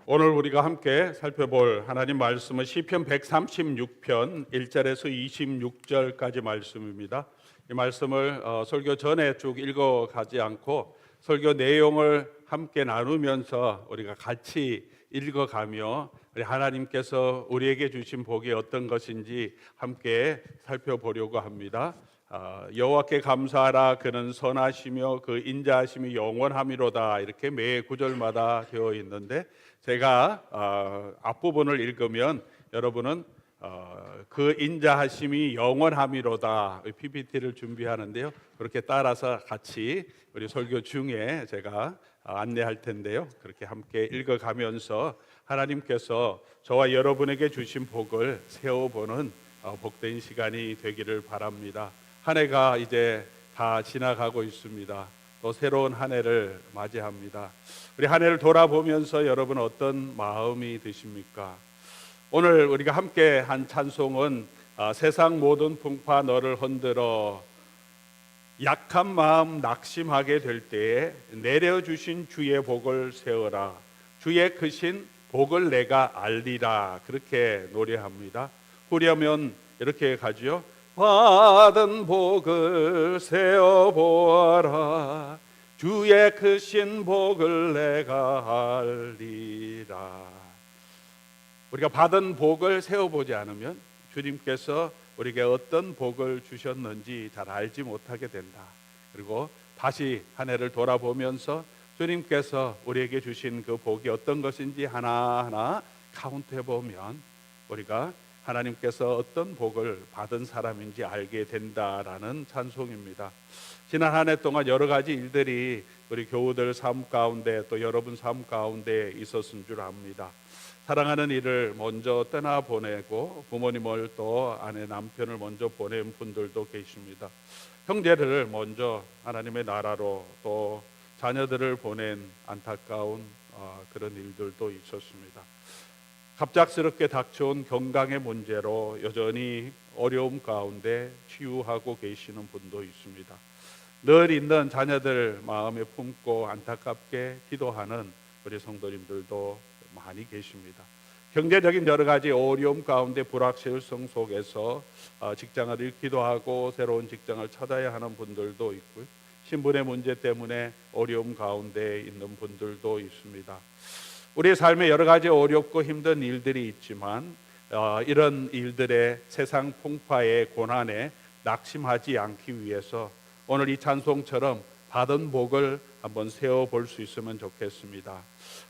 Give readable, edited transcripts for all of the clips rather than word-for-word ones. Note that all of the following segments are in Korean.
오늘 우리가 함께 살펴볼 하나님 말씀은 시편 136편 1절에서 26절까지 말씀입니다. 이 말씀을 설교 전에 쭉 읽어가지 않고 설교 내용을 함께 나누면서 우리가 같이 읽어가며 우리 하나님께서 우리에게 주신 복이 어떤 것인지 함께 살펴보려고 합니다. 여호와께 감사하라, 그는 선하시며 그 인자하심이 영원함이로다, 이렇게 매 구절마다 되어 있는데 제가 앞부분을 읽으면 여러분은 그 인자하심이 영원함이로다 PPT를 준비하는데요, 그렇게 따라서 같이 우리 설교 중에 제가 안내할 텐데요, 그렇게 함께 읽어가면서 하나님께서 저와 여러분에게 주신 복을 세워보는 복된 시간이 되기를 바랍니다. 한 해가 이제 다 지나가고 있습니다. 또 새로운 한 해를 맞이합니다. 우리 한 해를 돌아보면서 여러분 어떤 마음이 드십니까? 오늘 우리가 함께 한 찬송은 세상 모든 풍파 너를 흔들어 약한 마음 낙심하게 될 때에 내려주신 주의 복을 세워라, 주의 크신 복을 내가 알리라, 그렇게 노래합니다. 후렴은 이렇게 가죠. 받은 복을 세어보아라, 주의 크신 복을 내가 알리라. 우리가 받은 복을 세어보지 않으면 주님께서 우리에게 어떤 복을 주셨는지 잘 알지 못하게 된다. 그리고 다시 한 해를 돌아보면서 주님께서 우리에게 주신 그 복이 어떤 것인지 하나하나 카운트해보면 우리가 하나님께서 어떤 복을 받은 사람인지 알게 된다라는 찬송입니다. 지난 한 해 동안 여러 가지 일들이 우리 교우들 삶 가운데 또 여러분 삶 가운데 있었은 줄 압니다. 사랑하는 이를 먼저 떠나보내고 부모님을 또 아내 남편을 먼저 보낸 분들도 계십니다. 형제를 먼저 하나님의 나라로 또 자녀들을 보낸 안타까운 그런 일들도 있었습니다. 갑작스럽게 닥쳐온 건강의 문제로 여전히 어려움 가운데 치유하고 계시는 분도 있습니다. 늘 있는 자녀들 마음에 품고 안타깝게 기도하는 우리 성도님들도 많이 계십니다. 경제적인 여러 가지 어려움 가운데 불확실성 속에서 직장을 잃기도 하고 새로운 직장을 찾아야 하는 분들도 있고요. 신분의 문제 때문에 어려움 가운데 있는 분들도 있습니다. 우리의 삶에 여러 가지 어렵고 힘든 일들이 있지만 이런 일들의 세상 풍파의 고난에 낙심하지 않기 위해서 오늘 이 찬송처럼 받은 복을 한번 세워볼 수 있으면 좋겠습니다.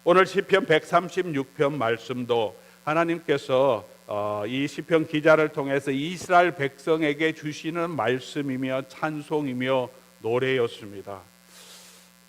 오늘 시편 136편 말씀도 하나님께서 이 시편 기자를 통해서 이스라엘 백성에게 주시는 말씀이며 찬송이며 노래였습니다.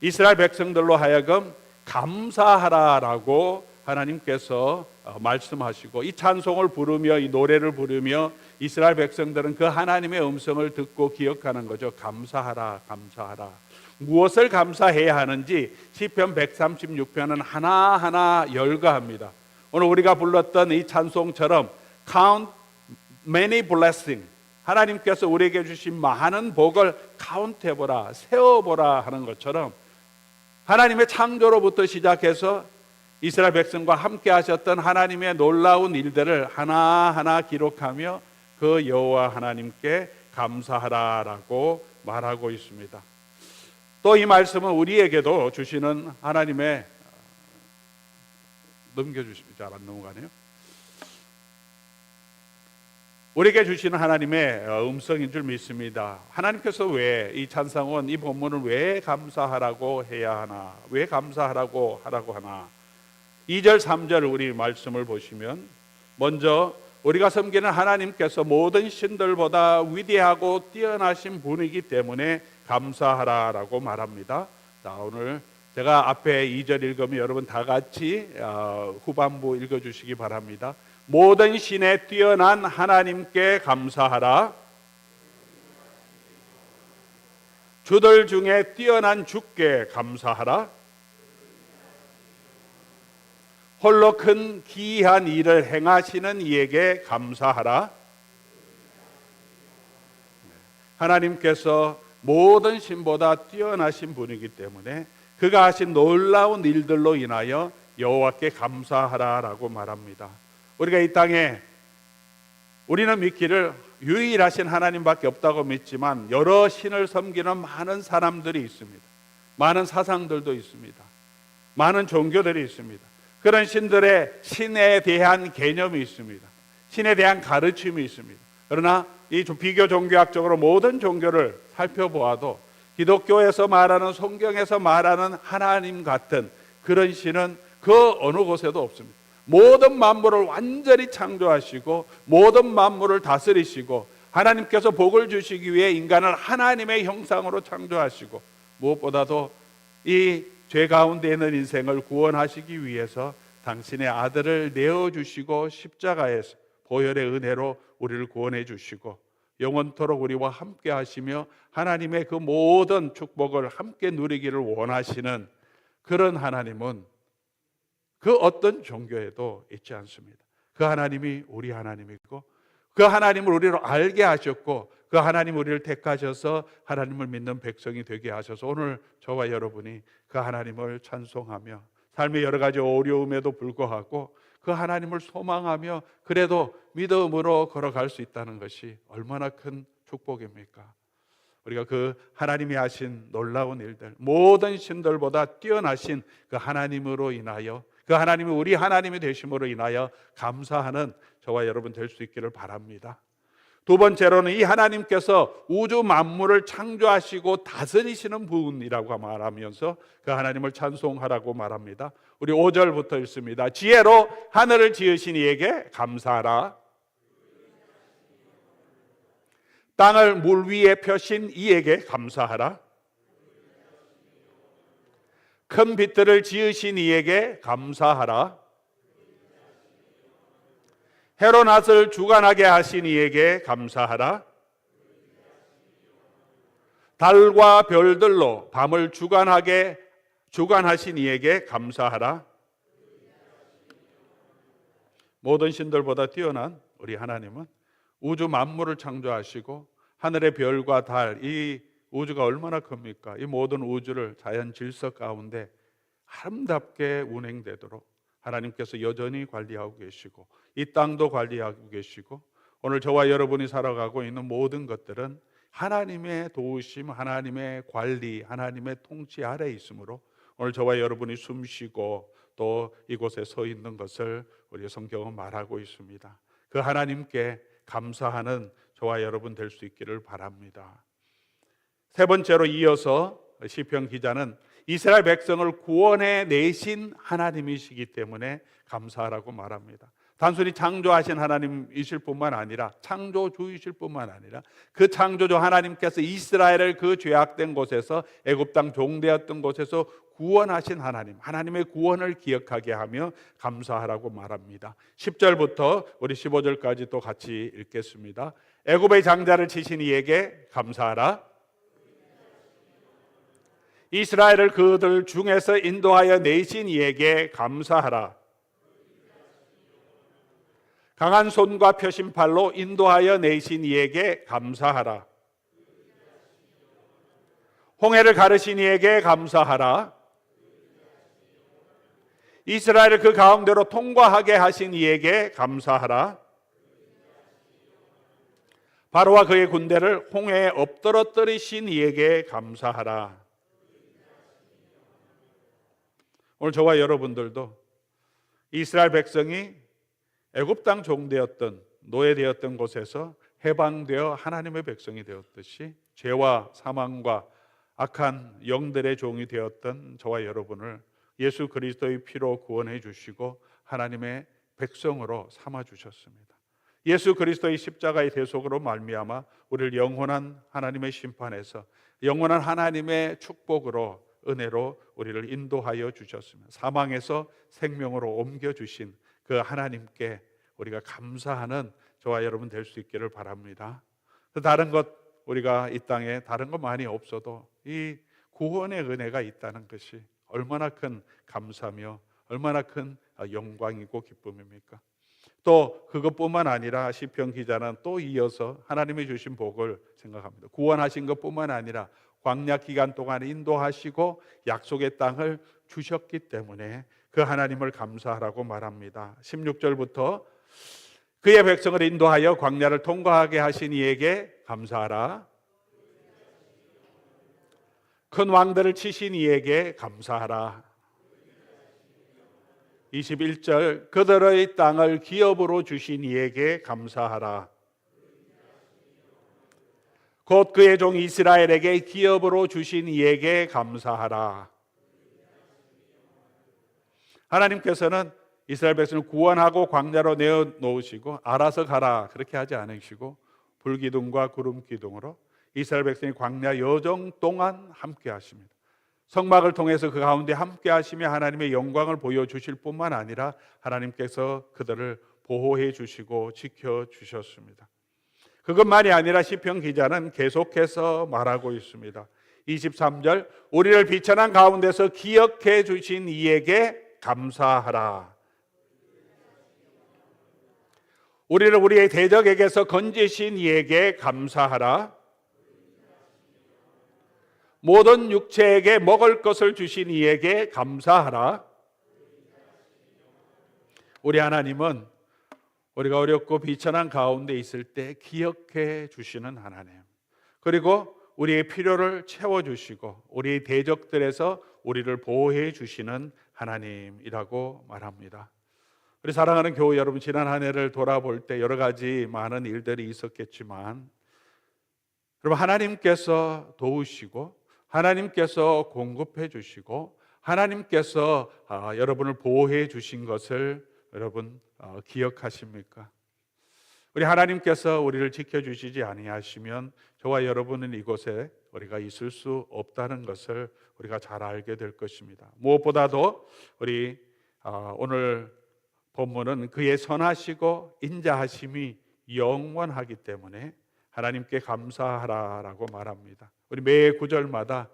이스라엘 백성들로 하여금 감사하라라고 하나님께서 말씀하시고 이 찬송을 부르며 이 노래를 부르며 이스라엘 백성들은 그 하나님의 음성을 듣고 기억하는 거죠. 감사하라, 감사하라. 무엇을 감사해야 하는지 시편 136편은 하나하나 열거합니다. 오늘 우리가 불렀던 이 찬송처럼 Count many blessings, 하나님께서 우리에게 주신 많은 복을 카운트해보라, 세어보라 하는 것처럼 하나님의 창조로부터 시작해서 이스라엘 백성과 함께 하셨던 하나님의 놀라운 일들을 하나하나 기록하며 그 여호와 하나님께 감사하라라고 말하고 있습니다. 또 이 말씀은 우리에게도 주시는 하나님의 넘겨주시면 잘 안 넘어가네요. 우리에게 주시는 하나님의 음성인 줄 믿습니다. 하나님께서 왜 이 찬송은 이 본문을 왜 감사하라고 해야 하나, 왜 감사하라고 하라고 하나. 2절 3절 우리 말씀을 보시면 먼저 우리가 섬기는 하나님께서 모든 신들보다 위대하고 뛰어나신 분이기 때문에 감사하라라고 말합니다. 자, 오늘 제가 앞에 2절 읽으면 여러분 다 같이 후반부 읽어주시기 바랍니다. 모든 신에 뛰어난 하나님께 감사하라. 주들 중에 뛰어난 주께 감사하라. 홀로 큰 기이한 일을 행하시는 이에게 감사하라. 하나님께서 모든 신보다 뛰어나신 분이기 때문에 그가 하신 놀라운 일들로 인하여 여호와께 감사하라라고 말합니다. 우리가 이 땅에 우리는 믿기를 유일하신 하나님밖에 없다고 믿지만 여러 신을 섬기는 많은 사람들이 있습니다. 많은 사상들도 있습니다. 많은 종교들이 있습니다. 그런 신들의 신에 대한 개념이 있습니다. 신에 대한 가르침이 있습니다. 그러나 이 비교 종교학적으로 모든 종교를 살펴보아도 기독교에서 말하는, 성경에서 말하는 하나님 같은 그런 신은 그 어느 곳에도 없습니다. 모든 만물을 완전히 창조하시고 모든 만물을 다스리시고 하나님께서 복을 주시기 위해 인간을 하나님의 형상으로 창조하시고 무엇보다도 이 죄 가운데 있는 인생을 구원하시기 위해서 당신의 아들을 내어주시고 십자가에서 보혈의 은혜로 우리를 구원해 주시고 영원토록 우리와 함께 하시며 하나님의 그 모든 축복을 함께 누리기를 원하시는 그런 하나님은 그 어떤 종교에도 있지 않습니다. 그 하나님이 우리 하나님이고 그 하나님을 우리로 알게 하셨고 그 하나님 우리를 택하셔서 하나님을 믿는 백성이 되게 하셔서 오늘 저와 여러분이 그 하나님을 찬송하며 삶의 여러 가지 어려움에도 불구하고 그 하나님을 소망하며 그래도 믿음으로 걸어갈 수 있다는 것이 얼마나 큰 축복입니까? 우리가 그 하나님이 하신 놀라운 일들, 모든 신들보다 뛰어나신 그 하나님으로 인하여 그 하나님이 우리 하나님이 되심으로 인하여 감사하는 저와 여러분 될 수 있기를 바랍니다. 두 번째로는 이 하나님께서 우주 만물을 창조하시고 다스리시는 분이라고 말하면서 그 하나님을 찬송하라고 말합니다. 우리 5절부터 읽습니다. 지혜로 하늘을 지으신 이에게 감사하라. 땅을 물 위에 펴신 이에게 감사하라. 큰 빛들을 지으신 이에게 감사하라. 해로 낮을 주관하게 하신 이에게 감사하라. 달과 별들로 밤을 주관하신 이에게 감사하라. 모든 신들보다 뛰어난 우리 하나님은 우주 만물을 창조하시고 하늘의 별과 달, 이 우주가 얼마나 큽니까? 이 모든 우주를 자연 질서 가운데 아름답게 운행되도록 하나님께서 여전히 관리하고 계시고 이 땅도 관리하고 계시고 오늘 저와 여러분이 살아가고 있는 모든 것들은 하나님의 도우심, 하나님의 관리, 하나님의 통치 아래에 있으므로 오늘 저와 여러분이 숨쉬고 또 이곳에 서 있는 것을 우리 성경은 말하고 있습니다. 그 하나님께 감사하는 저와 여러분 될 수 있기를 바랍니다. 세 번째로 이어서 시편 기자는 이스라엘 백성을 구원해 내신 하나님이시기 때문에 감사하라고 말합니다. 단순히 창조하신 하나님이실 뿐만 아니라 창조주이실 뿐만 아니라 그 창조주 하나님께서 이스라엘을 그 죄악된 곳에서 애굽 땅 종되었던 곳에서 구원하신 하나님, 하나님의 구원을 기억하게 하며 감사하라고 말합니다. 10절부터 우리 15절까지 또 같이 읽겠습니다. 애굽의 장자를 치신 이에게 감사하라. 이스라엘을 그들 중에서 인도하여 내신 이에게 감사하라. 강한 손과 펴신 팔로 인도하여 내신 이에게 감사하라. 홍해를 가르신 이에게 감사하라. 이스라엘을 그 가운데로 통과하게 하신 이에게 감사하라. 바로와 그의 군대를 홍해에 엎드러뜨리신 이에게 감사하라. 오늘 저와 여러분들도 이스라엘 백성이 애굽 땅 종되었던 노예되었던 곳에서 해방되어 하나님의 백성이 되었듯이 죄와 사망과 악한 영들의 종이 되었던 저와 여러분을 예수 그리스도의 피로 구원해 주시고 하나님의 백성으로 삼아 주셨습니다. 예수 그리스도의 십자가의 대속으로 말미암아 우리를 영원한 하나님의 심판에서 영원한 하나님의 축복으로 은혜로 우리를 인도하여 주셨습니다. 사망에서 생명으로 옮겨주신 그 하나님께 우리가 감사하는 저와 여러분 될 수 있기를 바랍니다. 다른 것 우리가 이 땅에 다른 것 많이 없어도 이 구원의 은혜가 있다는 것이 얼마나 큰 감사며 얼마나 큰 영광이고 기쁨입니까? 또 그것뿐만 아니라 시편 기자는 또 이어서 하나님이 주신 복을 생각합니다. 구원하신 것뿐만 아니라 광야 기간 동안 인도하시고 약속의 땅을 주셨기 때문에 그 하나님을 감사하라고 말합니다. 16절부터 그의 백성을 인도하여 광야를 통과하게 하신 이에게 감사하라. 큰 왕들을 치신 이에게 감사하라. 21절 그들의 땅을 기업으로 주신 이에게 감사하라. 곧 그의 종 이스라엘에게 기업으로 주신 이에게 감사하라. 하나님께서는 이스라엘 백성을 구원하고 광야로 내어놓으시고 알아서 가라 그렇게 하지 않으시고 불기둥과 구름기둥으로 이스라엘 백성이 광야 여정 동안 함께 하십니다. 성막을 통해서 그 가운데 함께 하시며 하나님의 영광을 보여주실 뿐만 아니라 하나님께서 그들을 보호해 주시고 지켜주셨습니다. 그것만이 아니라 시편 기자는 계속해서 말하고 있습니다. 23절 우리를 비천한 가운데서 기억해 주신 이에게 감사하라. 우리를 우리의 대적에게서 건지신 이에게 감사하라. 모든 육체에게 먹을 것을 주신 이에게 감사하라. 우리 하나님은 우리가 어렵고 비천한 가운데 있을 때 기억해 주시는 하나님, 그리고 우리의 필요를 채워주시고 우리의 대적들에서 우리를 보호해 주시는 하나님이라고 말합니다. 우리 사랑하는 교회 여러분, 지난 한 해를 돌아볼 때 여러 가지 많은 일들이 있었겠지만 여러분, 하나님께서 도우시고 하나님께서 공급해 주시고 하나님께서 여러분을 보호해 주신 것을 여러분 기억하십니까? 우리 하나님께서 우리를 지켜주시지 아니하시면 저와 여러분은 이곳에 우리가 있을 수 없다는 것을 우리가 잘 알게 될 것입니다. 무엇보다도 우리 오늘 본문은 그의 선하시고 인자하심이 영원하기 때문에 하나님께 감사하라라고 말합니다. 우리 매 구절마다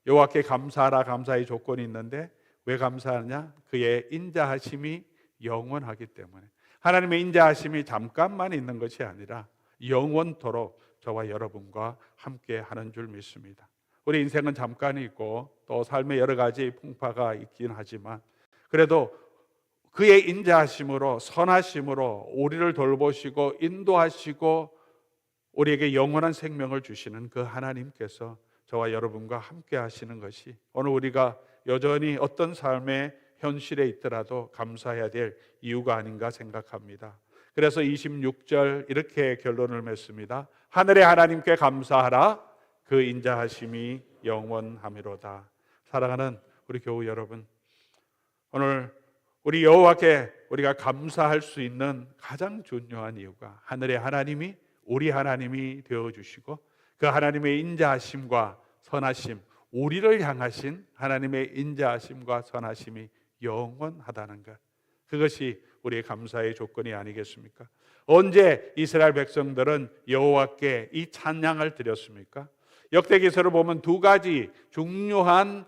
여호와께 감사하라, 감사의 조건이 있는데 왜 감사하냐? 그의 인자하심이 영원하기 때문에. 하나님의 인자하심이 잠깐만 있는 것이 아니라 영원토록 저와 여러분과 함께 하는 줄 믿습니다. 우리 인생은 잠깐이 있고 또 삶의 여러 가지 풍파가 있긴 하지만 그래도 그의 인자하심으로, 선하심으로 우리를 돌보시고 인도하시고 우리에게 영원한 생명을 주시는 그 하나님께서 저와 여러분과 함께 하시는 것이 오늘 우리가 여전히 어떤 삶의 현실에 있더라도 감사해야 될 이유가 아닌가 생각합니다. 그래서 26절 이렇게 결론을 맺습니다. 하늘의 하나님께 감사하라. 그 인자하심이 영원하미로다. 사랑하는 우리 교우 여러분, 오늘 우리 여호와께 우리가 감사할 수 있는 가장 중요한 이유가 하늘의 하나님이 우리 하나님이 되어주시고 그 하나님의 인자하심과 선하심, 우리를 향하신 하나님의 인자하심과 선하심이 영원하다는 것, 그것이 우리의 감사의 조건이 아니겠습니까? 언제 이스라엘 백성들은 여호와께 이 찬양을 드렸습니까? 역대기서를 보면 두 가지 중요한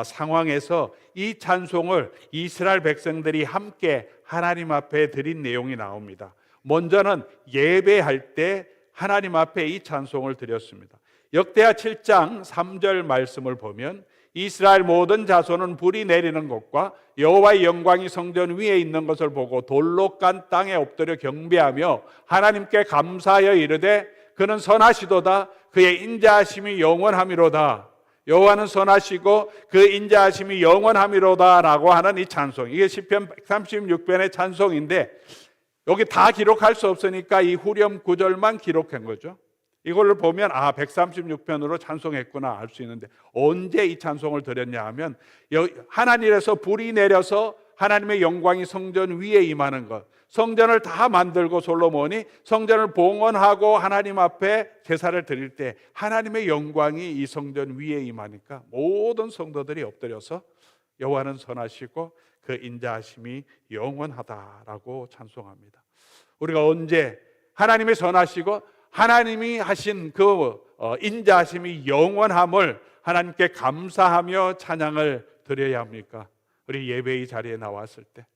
상황에서 이 찬송을 이스라엘 백성들이 함께 하나님 앞에 드린 내용이 나옵니다. 먼저는 예배할 때 하나님 앞에 이 찬송을 드렸습니다. 역대하 7장 3절 말씀을 보면 이스라엘 모든 자손은 불이 내리는 것과 여호와의 영광이 성전 위에 있는 것을 보고 돌로 깐 땅에 엎드려 경배하며 하나님께 감사하여 이르되 그는 선하시도다. 그의 인자하심이 영원하미로다. 여호와는 선하시고 그 인자하심이 영원하미로다 라고 하는 이 찬송, 이게 시편 136편의 찬송인데 여기 다 기록할 수 없으니까 이 후렴 구절만 기록한 거죠. 이걸로 보면 136편으로 찬송했구나 알 수 있는데 언제 이 찬송을 드렸냐 하면 하나님에서 불이 내려서 하나님의 영광이 성전 위에 임하는 것, 성전을 다 만들고 솔로몬이 성전을 봉헌하고 하나님 앞에 제사를 드릴 때 하나님의 영광이 이 성전 위에 임하니까 모든 성도들이 엎드려서 여호와는 선하시고 그 인자하심이 영원하다라고 찬송합니다. 우리가 언제 하나님이 선하시고 하나님이 하신 그 인자하심이 영원함을 하나님께 감사하며 찬양을 드려야 합니까? 우리 예배의 자리에 나왔을 때,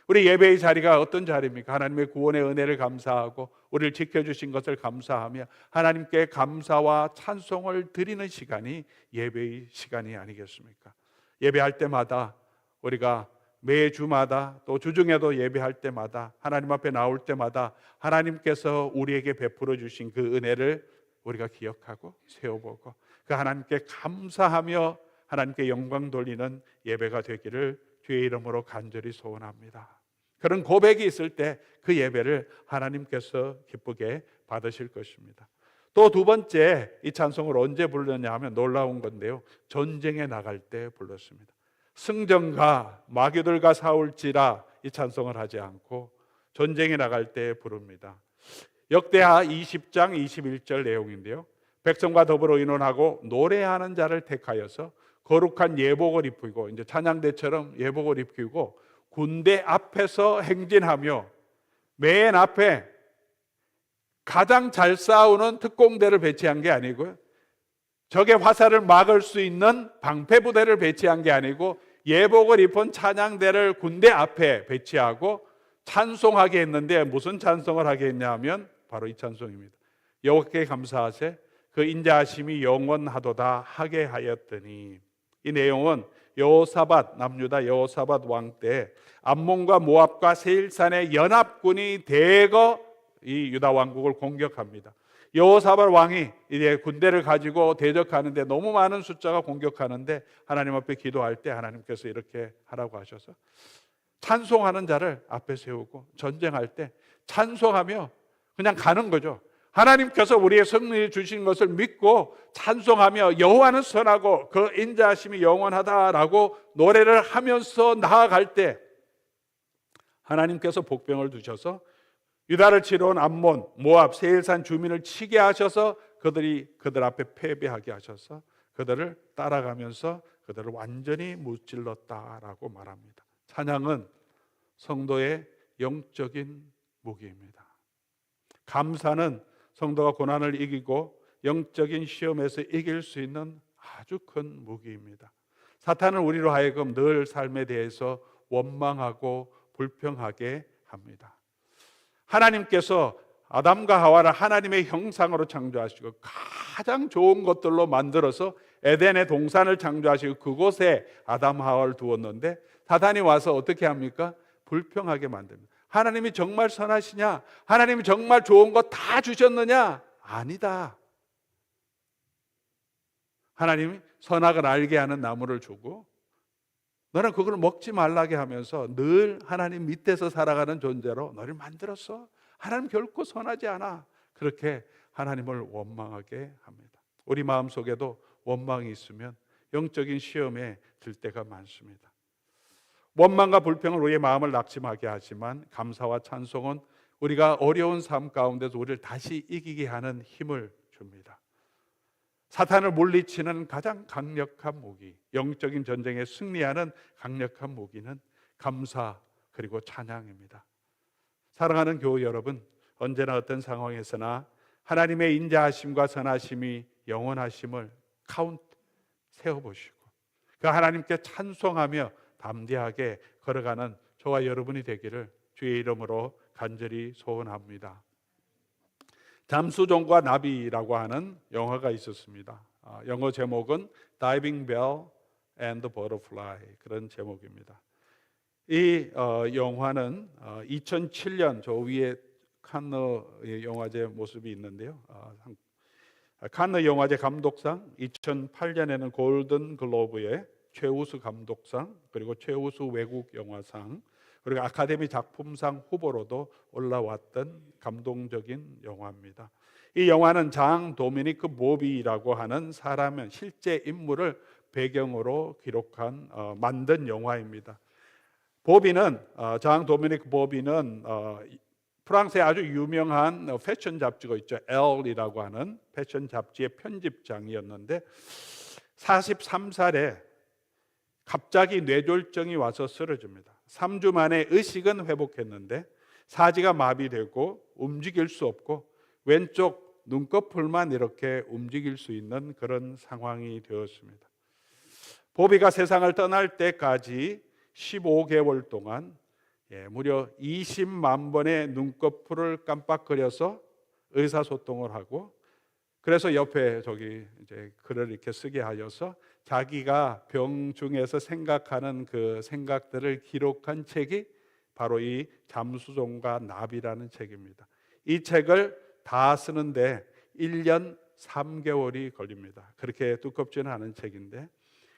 우리 예배의 자리가 어떤 자리입니까? 하나님의 구원의 은혜를 감사하고 우리를 지켜주신 것을 감사하며 하나님께 감사와 찬송을 드리는 시간이 예배의 시간이 아니겠습니까? 예배할 때마다 우리가 매주마다 또 주중에도 예배할 때마다 하나님 앞에 나올 때마다 하나님께서 우리에게 베풀어 주신 그 은혜를 우리가 기억하고 세워보고 그 하나님께 감사하며 하나님께 영광 돌리는 예배가 되기를 주의 이름으로 간절히 소원합니다. 그런 고백이 있을 때 그 예배를 하나님께서 기쁘게 받으실 것입니다. 또 두 번째, 이 찬송을 언제 불렀냐 하면 놀라운 건데요, 전쟁에 나갈 때 불렀습니다. 승전가 마귀들과 싸울지라 이 찬송을 하지 않고 전쟁에 나갈 때 부릅니다. 역대하 20장 21절 내용인데요, 백성과 더불어 의논하고 노래하는 자를 택하여서 거룩한 예복을 입히고, 이제 찬양대처럼 예복을 입히고 군대 앞에서 행진하며 맨 앞에 가장 잘 싸우는 특공대를 배치한 게 아니고요, 적의 화살을 막을 수 있는 방패부대를 배치한 게 아니고 예복을 입은 찬양대를 군대 앞에 배치하고 찬송하게 했는데, 무슨 찬송을 하게 했냐면 바로 이 찬송입니다. 여호와께 감사하세 그 인자하심이 영원하도다 하게 하였더니, 이 내용은 여호사밧, 남유다 여호사밧 왕 때 암몬과 모압과 세일산의 연합군이 대거 이 유다 왕국을 공격합니다. 여호사밧 왕이 이제 군대를 가지고 대적하는데 너무 많은 숫자가 공격하는데 하나님 앞에 기도할 때 하나님께서 이렇게 하라고 하셔서 찬송하는 자를 앞에 세우고 전쟁할 때 찬송하며 그냥 가는 거죠. 하나님께서 우리의 승리 주신 것을 믿고 찬송하며 여호와는 선하고 그 인자하심이 영원하다라고 노래를 하면서 나아갈 때 하나님께서 복병을 두셔서 유다를 치러 온 암몬, 모압, 세일산 주민을 치게 하셔서 그들 앞에 패배하게 하셔서 그들을 따라가면서 그들을 완전히 무찔렀다라고 말합니다. 찬양은 성도의 영적인 무기입니다. 감사는 성도가 고난을 이기고 영적인 시험에서 이길 수 있는 아주 큰 무기입니다. 사탄은 우리로 하여금 늘 삶에 대해서 원망하고 불평하게 합니다. 하나님께서 아담과 하와를 하나님의 형상으로 창조하시고 가장 좋은 것들로 만들어서 에덴의 동산을 창조하시고 그곳에 아담 하와를 두었는데 사탄이 와서 어떻게 합니까? 불평하게 만듭니다. 하나님이 정말 선하시냐? 하나님이 정말 좋은 거 다 주셨느냐? 아니다. 하나님이 선악을 알게 하는 나무를 주고 너는 그걸 먹지 말라게 하면서 늘 하나님 밑에서 살아가는 존재로 너를 만들었어. 하나님 결코 선하지 않아. 그렇게 하나님을 원망하게 합니다. 우리 마음속에도 원망이 있으면 영적인 시험에 들 때가 많습니다. 원망과 불평은 우리의 마음을 낙심하게 하지만 감사와 찬송은 우리가 어려운 삶 가운데서 우리를 다시 이기게 하는 힘을 줍니다. 사탄을 물리치는 가장 강력한 무기, 영적인 전쟁에 승리하는 강력한 무기는 감사 그리고 찬양입니다. 사랑하는 교우 여러분, 언제나 어떤 상황에서나 하나님의 인자하심과 선하심이 영원하심을 세워보시고 그 하나님께 찬송하며 담대하게 걸어가는 저와 여러분이 되기를 주의 이름으로 간절히 소원합니다. 잠수종과 나비라고 하는 영화가 있었습니다. 영어 제목은 Diving Bell and the Butterfly, 그런 제목입니다. 이 영화는 2007년 저 위에 칸느 영화제 모습이 있는데요. 칸느 영화제 감독상, 2008년에는 골든 글로브의 최우수 감독상, 그리고 최우수 외국 영화상, 그리고 아카데미 작품상 후보로도 올라왔던 감동적인 영화입니다. 이 영화는 장 도미니크 보비라고 하는 사람의 실제 인물을 배경으로 기록한 만든 영화입니다. 장 도미니크 보비는 프랑스의 아주 유명한 패션 잡지가 있죠. 엘이라고 하는 패션 잡지의 편집장이었는데 43살에 갑자기 뇌졸중이 와서 쓰러집니다. 3주 만에 의식은 회복했는데 사지가 마비되고 움직일 수 없고 왼쪽 눈꺼풀만 이렇게 움직일 수 있는 그런 상황이 되었습니다. 보비가 세상을 떠날 때까지 15개월 동안 무려 20만 번의 눈꺼풀을 깜빡거려서 의사소통을 하고, 그래서 옆에 이제 글을 이렇게 쓰게 하여서 자기가 병중에서 생각하는 그 생각들을 기록한 책이 바로 이 잠수종과 나비라는 책입니다. 이 책을 다 쓰는데 1년 3개월이 걸립니다. 그렇게 두껍지는 않은 책인데,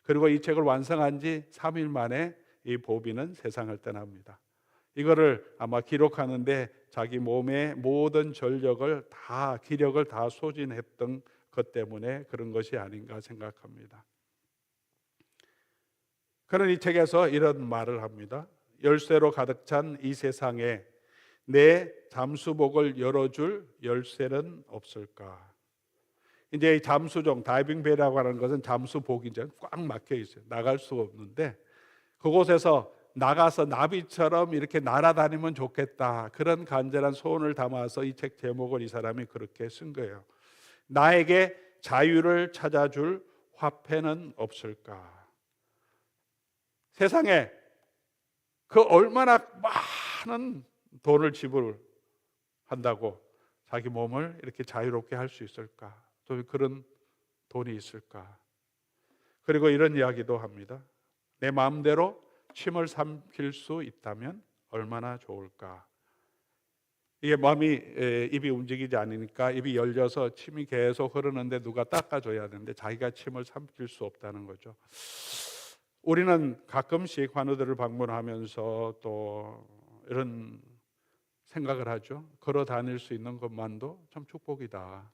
그리고 이 책을 완성한 지 3일 만에 이 보비는 세상을 떠납니다. 이거를 아마 기록하는데 자기 몸의 모든 전력을 다, 기력을 다 소진했던 것 때문에 그런 것이 아닌가 생각합니다. 그는 이 책에서 이런 말을 합니다. 열쇠로 가득 찬 이 세상에 내 잠수복을 열어줄 열쇠는 없을까? 이제 이 잠수정, 다이빙배라고 하는 것은 잠수복이죠. 꽉 막혀 있어요. 나갈 수가 없는데 그곳에서 나가서 나비처럼 이렇게 날아다니면 좋겠다, 그런 간절한 소원을 담아서 이 책 제목을 이 사람이 그렇게 쓴 거예요. 나에게 자유를 찾아줄 화폐는 없을까? 세상에 그 얼마나 많은 돈을 지불한다고 자기 몸을 이렇게 자유롭게 할 수 있을까? 또 그런 돈이 있을까? 그리고 이런 이야기도 합니다. 내 마음대로 침을 삼킬 수 있다면 얼마나 좋을까? 이게 입이 움직이지 않으니까 입이 열려서 침이 계속 흐르는데 누가 닦아줘야 되는데 자기가 침을 삼킬 수 없다는 거죠. 우리는 가끔씩 환우들을 방문하면서 또 이런 생각을 하죠. 걸어 다닐 수 있는 것만도 참 축복이다.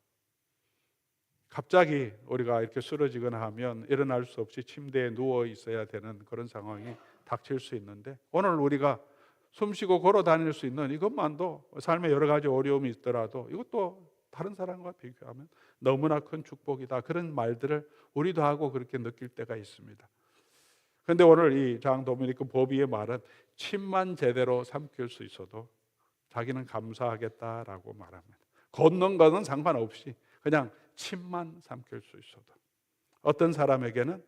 갑자기 우리가 이렇게 쓰러지거나 하면 일어날 수 없이 침대에 누워 있어야 되는 그런 상황이 닥칠 수 있는데, 오늘 우리가 숨쉬고 걸어 다닐 수 있는 이것만도, 삶에 여러 가지 어려움이 있더라도 이것도 다른 사람과 비교하면 너무나 큰 축복이다, 그런 말들을 우리도 하고 그렇게 느낄 때가 있습니다. 그런데 오늘 이 장 도미니크 보비의 말은 침만 제대로 삼킬 수 있어도 자기는 감사하겠다라고 말합니다. 걷는 거는 상관없이 그냥 침만 삼킬 수 있어도, 어떤 사람에게는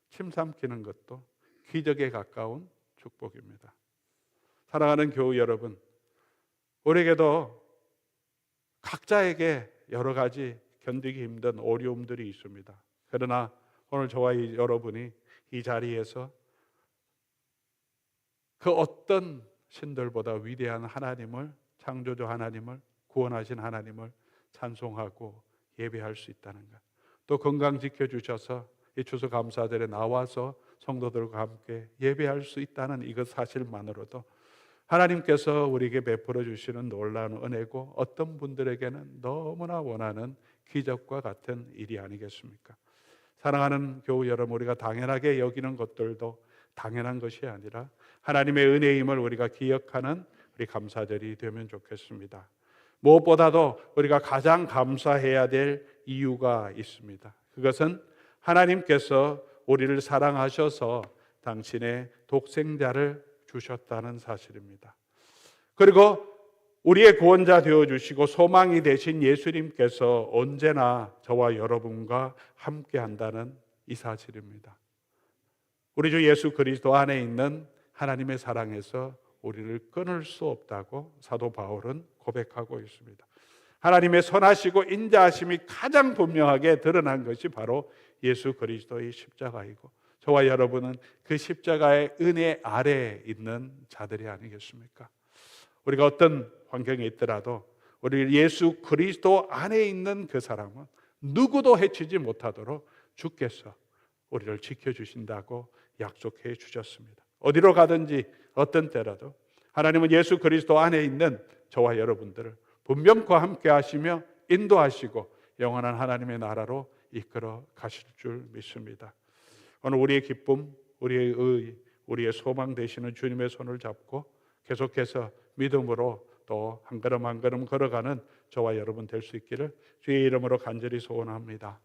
침 삼키는 것도 기적에 가까운 축복입니다. 사랑하는 교우 여러분, 우리에게도 각자에게 여러 가지 견디기 힘든 어려움들이 있습니다. 그러나 오늘 저와 여러분이 이 자리에서 그 어떤 신들보다 위대한 하나님을, 창조주 하나님을, 구원하신 하나님을 찬송하고 예배할 수 있다는 것, 또 건강 지켜주셔서 이 추수감사절에 나와서 성도들과 함께 예배할 수 있다는 이것 사실만으로도 하나님께서 우리에게 베풀어 주시는 놀라운 은혜고, 어떤 분들에게는 너무나 원하는 기적과 같은 일이 아니겠습니까? 사랑하는 교우 여러분, 우리가 당연하게 여기는 것들도 당연한 것이 아니라 하나님의 은혜임을 우리가 기억하는 우리 감사절이 되면 좋겠습니다. 무엇보다도 우리가 가장 감사해야 될 이유가 있습니다. 그것은 하나님께서 우리를 사랑하셔서 당신의 독생자를 주셨다는 사실입니다. 그리고 우리의 구원자 되어주시고 소망이 되신 예수님께서 언제나 저와 여러분과 함께 한다는 이 사실입니다. 우리 주 예수 그리스도 안에 있는 하나님의 사랑에서 우리를 끊을 수 없다고 사도 바울은 고백하고 있습니다. 하나님의 선하시고 인자하심이 가장 분명하게 드러난 것이 바로 예수 그리스도의 십자가이고, 저와 여러분은 그 십자가의 은혜 아래에 있는 자들이 아니겠습니까? 우리가 어떤 환경에 있더라도 우리 예수 그리스도 안에 있는 그 사람은 누구도 해치지 못하도록 주께서 우리를 지켜주신다고 약속해 주셨습니다. 어디로 가든지 어떤 때라도 하나님은 예수 그리스도 안에 있는 저와 여러분들을 분명과 함께 하시며 인도하시고 영원한 하나님의 나라로 이끌어 가실 줄 믿습니다. 오늘 우리의 기쁨, 우리의 의, 우리의 소망 되시는 주님의 손을 잡고 계속해서 믿음으로 또 한 걸음 한 걸음 걸어가는 저와 여러분 될 수 있기를 주의 이름으로 간절히 소원합니다.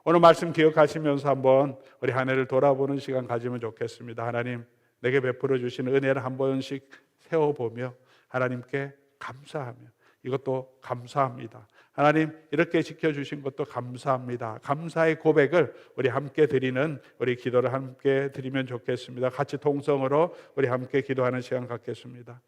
오늘 말씀 기억하시면서 한번 우리 한 해를 돌아보는 시간 가지면 좋겠습니다. 하나님, 내게 베풀어 주신 은혜를 한 번씩 세워보며 하나님께 감사하며, 이것도 감사합니다. 하나님, 이렇게 지켜주신 것도 감사합니다. 감사의 고백을 우리 함께 드리는, 우리 기도를 함께 드리면 좋겠습니다. 같이 통성으로 우리 함께 기도하는 시간 갖겠습니다.